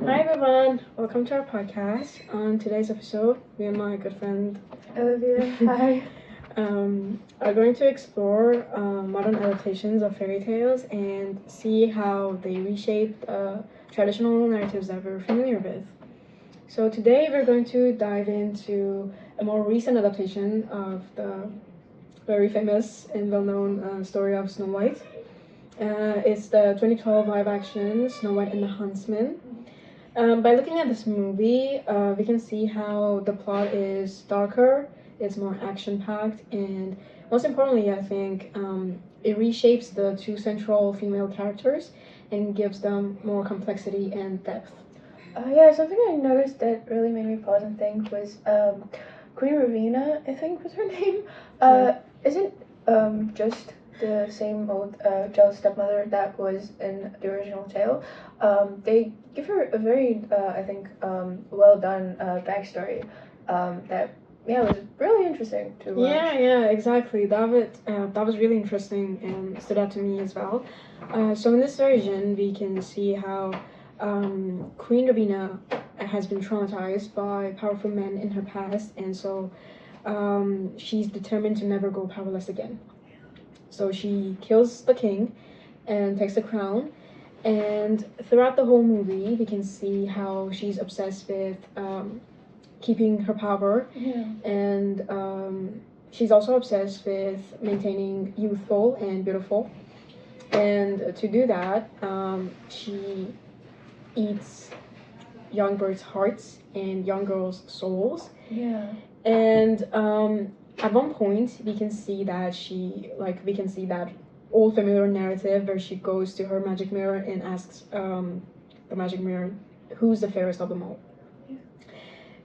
Hi everyone, welcome to our podcast. On today's episode, me and my good friend Olivia, hi. are going to explore modern adaptations of fairy tales and see how they reshaped traditional narratives that we're familiar with. So today we're going to dive into a more recent adaptation of the very famous and well-known story of Snow White. It's the 2012 live-action Snow White and the Huntsman. By looking at this movie, we can see how the plot is darker, it's more action-packed, and most importantly, I think it reshapes the two central female characters and gives them more complexity and depth. Something I noticed that really made me pause and think was Queen Ravina, I think was her name. Isn't just the same old jealous stepmother that was in the original tale. They give her a very, well done backstory that was really interesting to watch. Yeah, exactly. That was really interesting and stood out to me as well. So in this version, we can see how Queen Ravina has been traumatized by powerful men in her past, and so she's determined to never go powerless again. So she kills the king and takes the crown. And throughout the whole movie, we can see how she's obsessed with keeping her power. Yeah. And she's also obsessed with maintaining youthful and beautiful. And to do that, she eats young birds' hearts and young girls' souls. Yeah. And at one point, we can see that old familiar narrative where she goes to her magic mirror and asks the magic mirror, who's the fairest of them all? Yeah.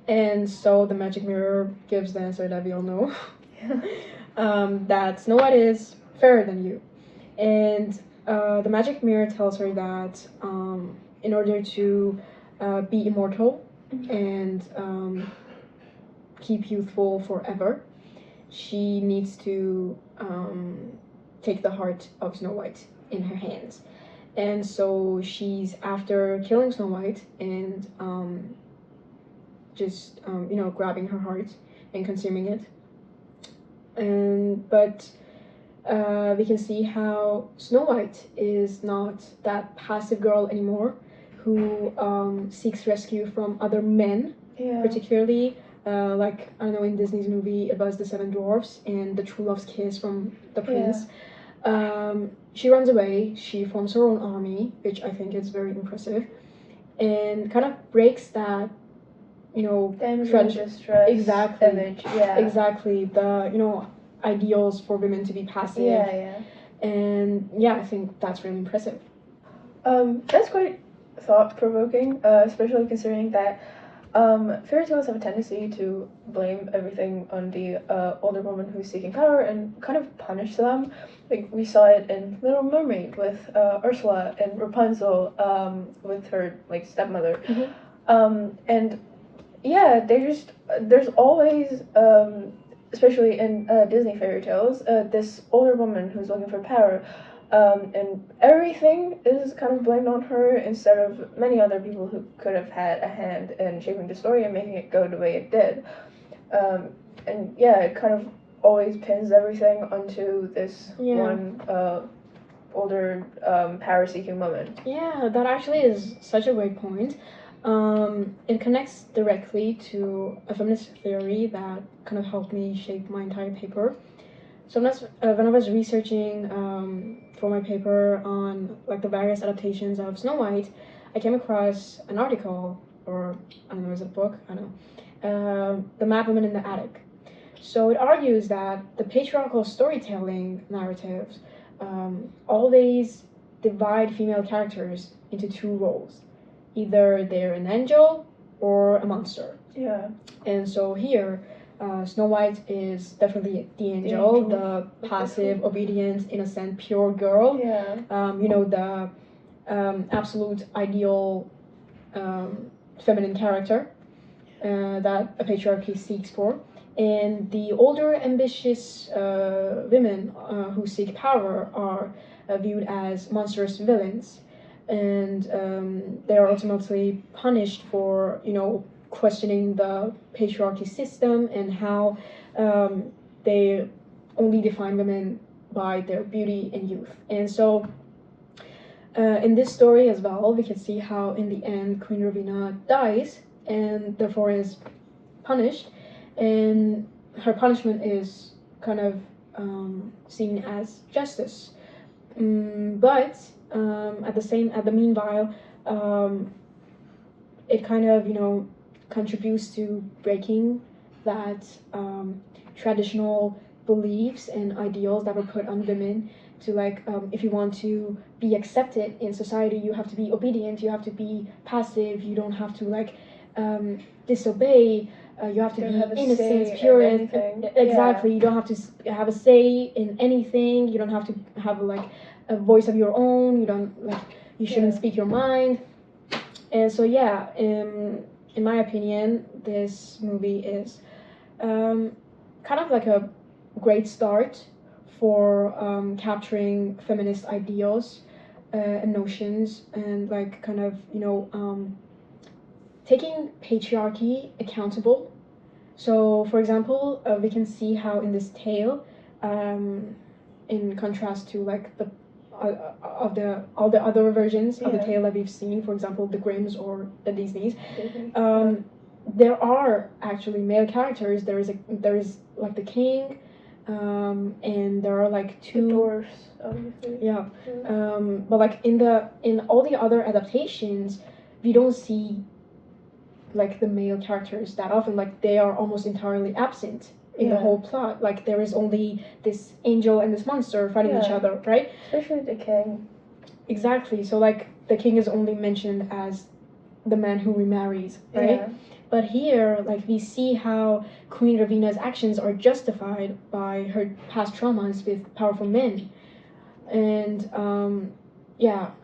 And so the magic mirror gives the answer that we all know. Yeah. That Snow White is fairer than you. And the magic mirror tells her that in order to be immortal and keep youthful forever, she needs to take the heart of Snow White in her hands. And so she's, after killing Snow White and grabbing her heart and consuming it. But we can see how Snow White is not that passive girl anymore who seeks rescue from other men, particularly in Disney's movie it was the Seven Dwarfs and the true love's kiss from the prince. She runs away, she forms her own army, which I think is very impressive, and kind of breaks that damage and distress image. Exactly, the ideals for women to be passive. And I think that's really impressive. That's quite thought-provoking, especially considering that fairy tales have a tendency to blame everything on the older woman who's seeking power and kind of punish them. Like, we saw it in Little Mermaid with Ursula and Rapunzel with her stepmother. And there's always especially in Disney fairy tales, this older woman who's looking for power, and everything is kind of blamed on her instead of many other people who could have had a hand in shaping the story and making it go the way it did. It kind of always pins everything onto this one older power-seeking woman. Yeah, that actually is such a great point. It connects directly to a feminist theory that kind of helped me shape my entire paper. So when I was researching for my paper on the various adaptations of Snow White, I came across an article, or I don't know, is it a book? I don't know. The Mad Woman in the Attic. So it argues that the patriarchal storytelling narratives always divide female characters into two roles. Either they're an angel or a monster. Yeah. And so here, Snow White is definitely the angel, the passive, obedient, innocent, pure girl. Yeah. The absolute ideal feminine character that a patriarchy seeks for. And the older, ambitious women who seek power are viewed as monstrous villains. and they are ultimately punished for questioning the patriarchy system and how they only define women by their beauty and youth. And so in this story as well, we can see how in the end Queen Ravina dies and therefore is punished, and her punishment is kind of seen as justice. But at the meanwhile, it kind of contributes to breaking that traditional beliefs and ideals that were put on women to if you want to be accepted in society, you have to be obedient, you have to be passive, you don't have to disobey, you have to be innocent, pure. Exactly. You don't have to have a say in anything. You don't have to have a voice of your own. You don't you shouldn't speak your mind. And so in my opinion, this movie is kind of like a great start for capturing feminist ideals and notions, and taking patriarchy accountable. So, for example, we can see how in this tale, in contrast to the all the other versions of the tale that we've seen, for example, the Grimms or the Disneys, there are actually male characters. There is the king, and there are two the dwarfs, obviously. Yeah, but in all the other adaptations, we don't see the male characters that often. They are almost entirely absent in the whole plot. There is only this angel and this monster fighting each other, right? Especially the king. Exactly. So the king is only mentioned as the man who remarries, right? Yeah. But here, we see how Queen Ravina's actions are justified by her past traumas with powerful men, and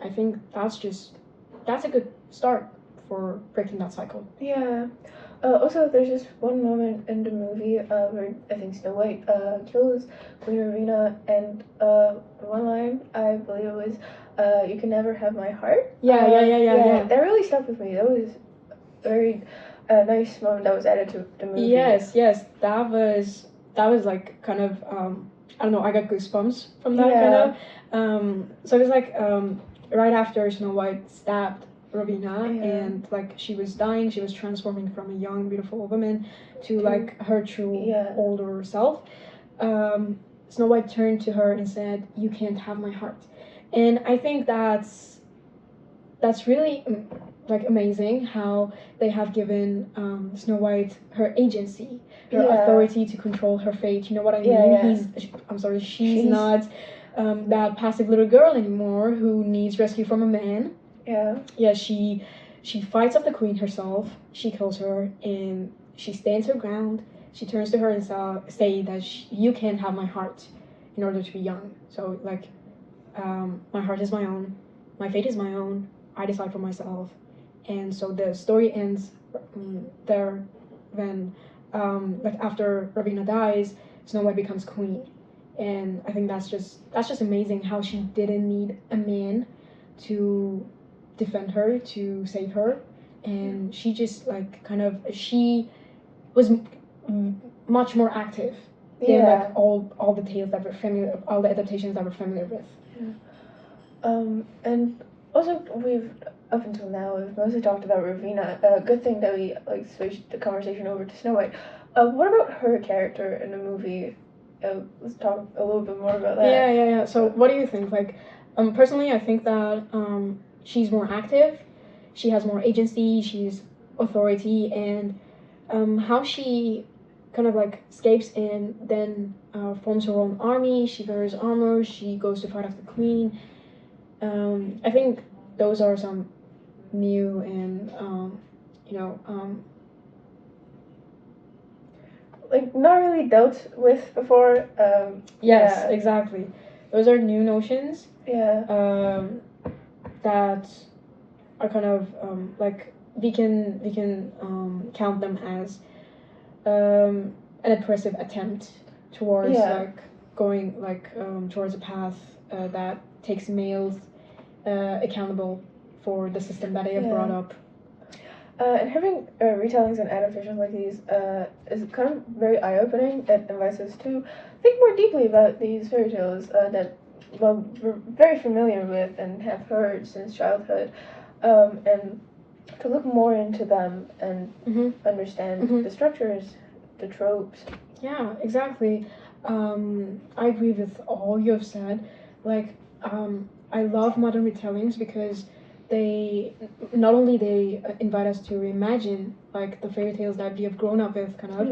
I think that's a good start for breaking that cycle. Yeah. Also, there's this one moment in the movie where I think Snow White kills Queen Ravina, and one line, I believe it was, "You can never have my heart." Yeah. That really stuck with me. That was a very nice moment that was added to the movie. Yes, that was kind of I don't know. I got goosebumps from that kind of. So it was right after Snow White stabbed Ravina, and she was dying, she was transforming from a young beautiful woman to her true older self. Snow White turned to her and said, "You can't have my heart," and I think that's really amazing how they have given Snow White her agency, her authority to control her fate. You know what I mean? She's not that passive little girl anymore who needs rescue from a man. She fights off the queen herself. She kills her, and she stands her ground. She turns to her and say that you can't have my heart in order to be young. So my heart is my own, my fate is my own. I decide for myself. And so the story ends there when after Ravina dies, Snow White becomes queen. And I think that's just amazing how she didn't need a man to defend her, to save her, and she just she was much more active than all the tales that we're familiar, all the adaptations that we're familiar with. And also we've up until now we've mostly talked about Ravina. Good thing that we switched the conversation over to Snow White. What about her character in the movie? Let's talk a little bit more about that. Yeah. So what do you think? Personally, I think that she's more active, she has more agency, she's authority, and how she kind of escapes and then forms her own army. She wears armor, she goes to fight off the queen. I think those are some new and not really dealt with before. Yes, exactly. Those are new notions. That are kind of we can count them as an oppressive attempt towards going towards a path that takes males accountable for the system that they have brought up. And having retellings and adaptations like these is kind of very eye-opening. It invites us to think more deeply about these fairy tales that we're very familiar with and have heard since childhood, and to look more into them and understand the structures, the tropes. Yeah, exactly. I agree with all you have said. Like, I love modern retellings because they not only they invite us to reimagine like the fairy tales that we have grown up with, kind of,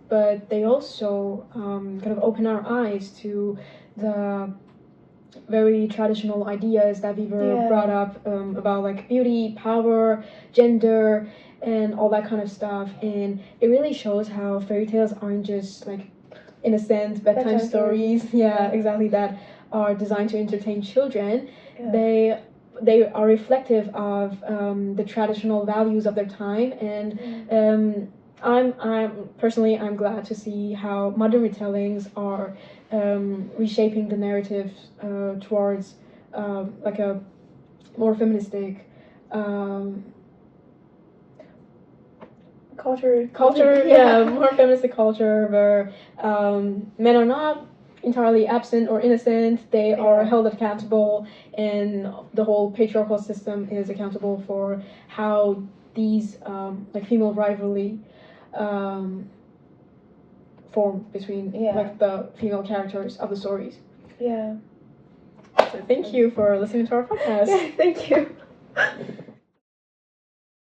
but they also kind of open our eyes to the very traditional ideas that we were brought up about, like beauty, power, gender, and all that kind of stuff. And it really shows how fairy tales aren't just like innocent bedtime stories. Exactly, that are designed to entertain children. They are reflective of the traditional values of their time, and I'm personally glad to see how modern retellings are reshaping the narrative towards like a more feministic culture, more feministic culture where men are not entirely absent or innocent. They are held accountable, and the whole patriarchal system is accountable for how these like female rivalry form between like the female characters of the stories. So thank you for listening to our podcast. Thank you.